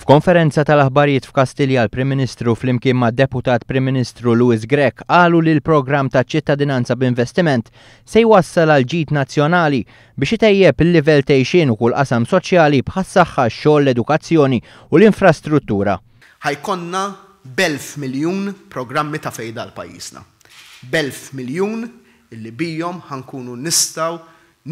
F'konferenza tal-aħbarijiet f'Kastilja l-Prim Ministru flimkien ma' Deputat Prim Ministru Louis Grech qalu li l-programm ta' ċittadinanza b'investiment se jwassal għal ġid nazzjonali biex itejjeb il-livell tgħixin u kull qasam soċjali bħas-saħħa, x-xogħol, l-edukazzjoni u l-infrastruttura. Ħajkonna b'1000 miljun programmi ta' fejda l-pajjiżna. B'1000 miljun illi bijhom ħankunu nistgħu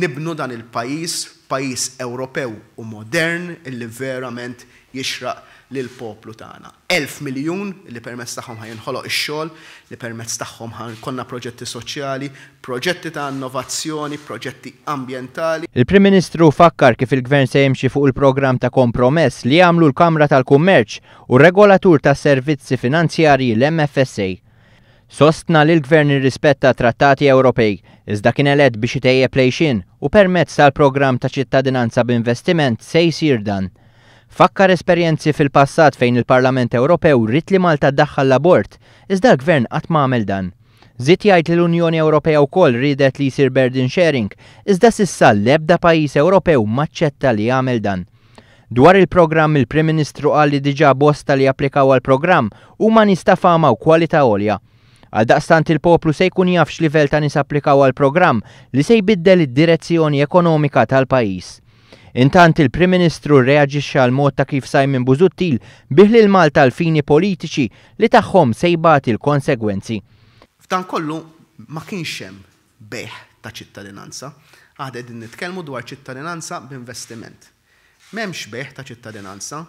nibnu dan il-pajjiż, pajjiż Ewropew u modern illi verament jixraq lill-poplu tagħna. 1000 miljun li permezz tagħhom ħajinħoloq ix-xogħol, li permezz tagħhom ħajkonna proġetti soċjali, proġetti ta' innovazzjoni, proġetti ambjentali. Il-Prim Ministru fakkar kif il-Gvern se jimxi fuq il-programm ta' kompromess li għamlu l-Kamra tal-Kummerċ u r-Regolatur tas-Servizzi Finanzjarji l-MFSA. Sostna li l-Gvern irrispetta trattati Ewropej, iżda kien elett biex itejjeb lejxin u permezz tal-programm ta' ċittadinanza b'investiment se jsir dan. Fakkar esperjenzi fil-passat fejn il-Parlament Ewropew rid li Malta ddaħħal l-abort, iżda l-Gvern qatt m'għamel dan. Żied jgħid li l-Unjoni Ewropea wkoll ridet li jsir burden sharing, iżda s'issa l-ebda pajjiż Ewropew maċċetta li jagħmel dan. Dwar il-programm il-Prim Ministru qal li diġà bosta li applikaw għall-programm huma nies ta' fama u kwalità għolja. Għaldaqstant il-poplu se jkun jaf x'livell ta' nies applikaw għall-programm li se jbiddel id-direzzjoni ekonomika tal-pajjiż. Intant il-Prim Ministru reaġixxa għal mod ta' kif Simon Busuttil bih lil Malta l-fini politiċi li tagħhom se jbagħti l-konsegwenzi. F'dan kollu ma kienx hemm beħ ta' ċittadinanza, aħna qegħdin nitkellmu dwar ċittadinanza b'investiment. M'hemmx beħ ta' ċittadinanza,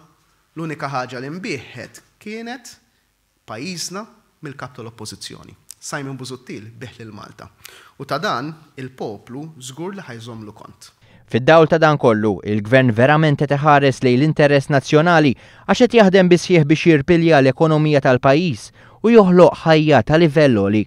l-unika ħaġa li nbieħet kienet pajjiżna mill-kap tal-Oppożizzjoni. Simon Busuttil beħ lil Malta. U ta' dan il-poplu żgur li ħajżomlu kont. Fid-dawl ta' dan kollu, il-Gvern verament qed iħares lejn l-interess nazzjonali għax qed jaħdem bisħieħ biex jirpilja l-ekonomija tal-pajjiż u joħloq ħajja ta' livell għoli.